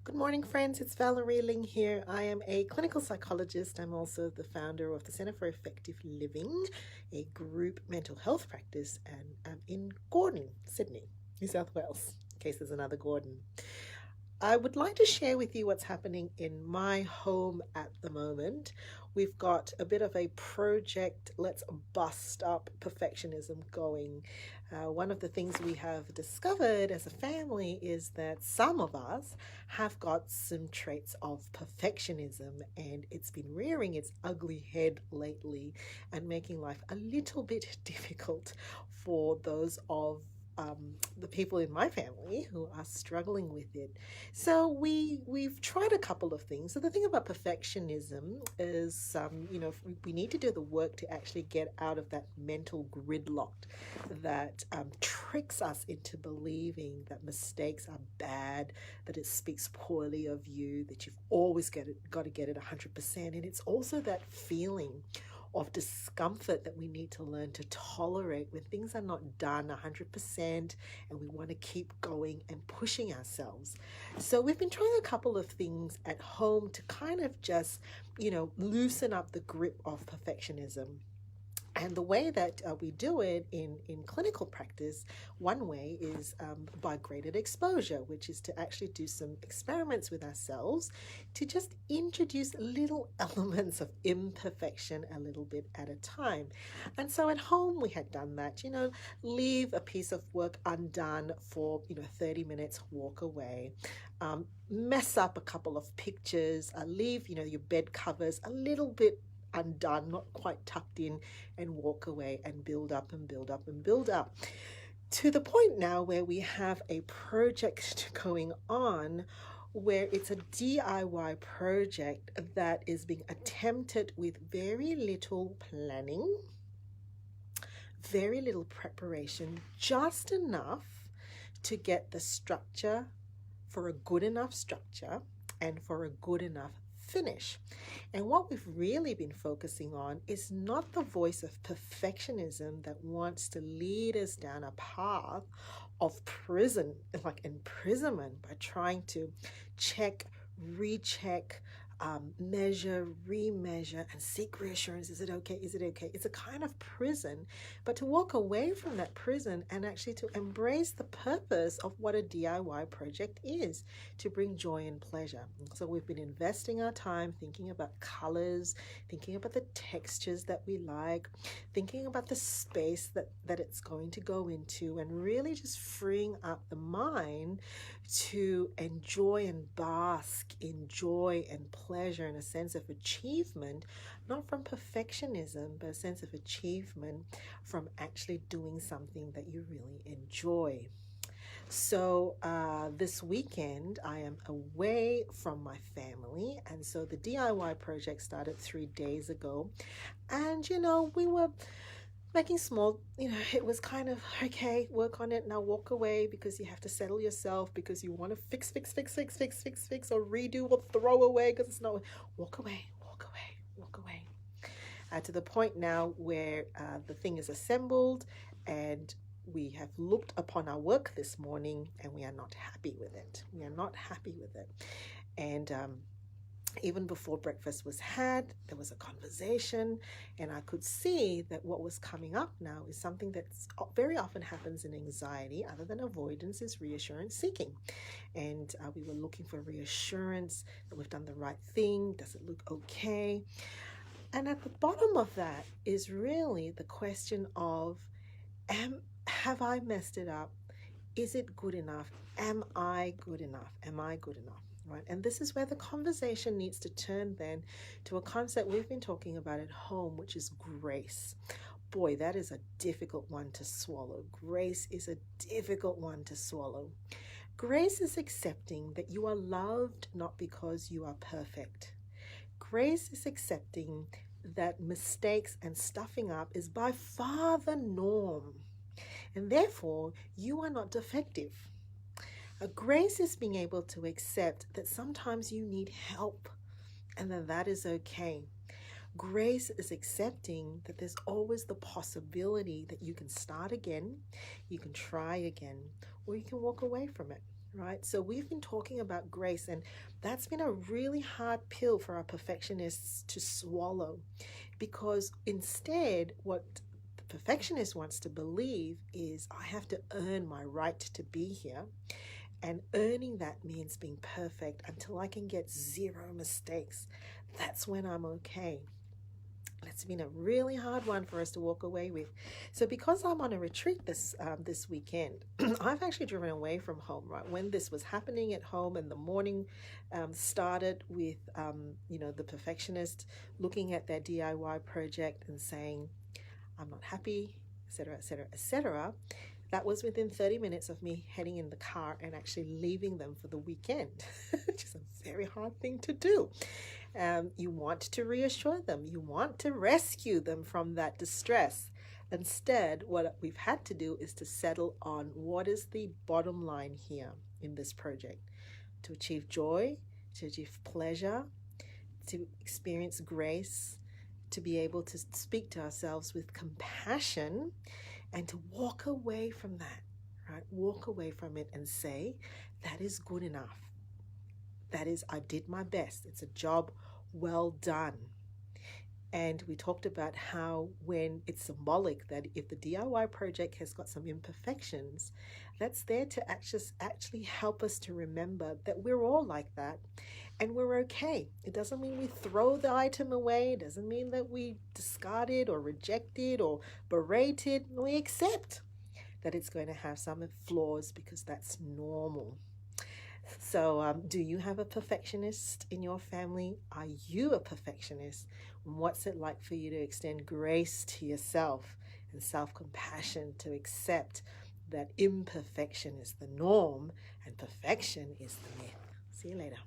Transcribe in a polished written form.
Good morning, friends. It's Valerie Ling here. I am a clinical psychologist. I'm also the founder of the Center for Effective Living, a group mental health practice, and I'm in Gordon, Sydney, New South Wales, in case there's another Gordon. I would like to share with you what's happening in my home at the moment. We've got a bit of a project, let's bust up perfectionism going. One of the things we have discovered as a family is that some of us have got some traits of perfectionism, and it's been rearing its ugly head lately and making life a little bit difficult for those of the people in my family who are struggling with it. So we've tried a couple of things. So the thing about perfectionism is, we need to do the work to actually get out of that mental gridlock that tricks us into believing that mistakes are bad, that it speaks poorly of you, that you've always got to get it 100%. And it's also that feeling of discomfort that we need to learn to tolerate when things are not done 100% and we want to keep going and pushing ourselves. So we've been trying a couple of things at home to kind of just, loosen up the grip of perfectionism. And the way that we do it in clinical practice, one way is by graded exposure, which is to actually do some experiments with ourselves to just introduce little elements of imperfection a little bit at a time. And so at home, we had done that, leave a piece of work undone for, 30 minutes, walk away. Mess up a couple of pictures, leave, your bed covers a little bit undone, not quite tucked in, and walk away and build up and build up and build up to the point now where we have a project going on where it's a DIY project that is being attempted with very little planning, very little preparation, just enough to get the structure for a good enough structure and for a good enough finish. And what we've really been focusing on is not the voice of perfectionism that wants to lead us down a path of prison, like imprisonment, by trying to check, recheck, measure, remeasure, and seek reassurance. Is it okay? Is it okay? It's a kind of prison, but to walk away from that prison and actually to embrace the purpose of what a DIY project is, to bring joy and pleasure. So we've been investing our time thinking about colors, thinking about the textures that we like, thinking about the space that it's going to go into, and really just freeing up the mind to enjoy and bask in joy and pleasure and a sense of achievement, not from perfectionism, but a sense of achievement from actually doing something that you really enjoy. So this weekend, I am away from my family, and so the DIY project started 3 days ago. And, we were making small, it was kind of, okay, work on it, now walk away, because you have to settle yourself, because you want to fix, or redo or throw away, because it's not, walk away, walk away, walk away. To the point now where the thing is assembled, and we have looked upon our work this morning, and we are not happy with it. We are not happy with it. And even before breakfast was had, there was a conversation, and I could see that what was coming up now is something that very often happens in anxiety, other than avoidance, is reassurance seeking. And we were looking for reassurance that we've done the right thing. Does it look okay? And at the bottom of that is really the question of, have I messed it up? Is it good enough? Am I good enough? Am I good enough? Right? And this is where the conversation needs to turn then to a concept we've been talking about at home, which is grace. Boy, that is a difficult one to swallow. Grace is a difficult one to swallow. Grace is accepting that you are loved not because you are perfect. Grace is accepting that mistakes and stuffing up is by far the norm, and therefore you are not defective. Grace is being able to accept that sometimes you need help, and that is okay. Grace is accepting that there's always the possibility that you can start again, you can try again, or you can walk away from it. right? So we've been talking about grace, and that's been a really hard pill for our perfectionists to swallow, because instead, what the perfectionist wants to believe is I have to earn my right to be here. And earning that means being perfect until I can get zero mistakes. That's when I'm okay. It's been a really hard one for us to walk away with. So because I'm on a retreat this weekend, I've actually driven away from home. Right when this was happening at home, and the morning started with the perfectionist looking at their DIY project and saying, "I'm not happy," etc., etc., etc. That was within 30 minutes of me heading in the car and actually leaving them for the weekend, which is a very hard thing to do. You want to reassure them, you want to rescue them from that distress. Instead, what we've had to do is to settle on what is the bottom line here in this project: to achieve joy, to achieve pleasure, to experience grace, to be able to speak to ourselves with compassion, and to walk away from that, right? Walk away from it and say, that is good enough. That is, I did my best. It's a job well done. And we talked about how when it's symbolic that if the DIY project has got some imperfections, that's there to actually help us to remember that we're all like that and we're okay. It doesn't mean we throw the item away. It doesn't mean that we discard it or reject it or berate it. We accept that it's going to have some flaws because that's normal. So, do you have a perfectionist in your family? Are you a perfectionist? What's it like for you to extend grace to yourself and self compassion to accept that imperfection is the norm and perfection is the myth? See you later.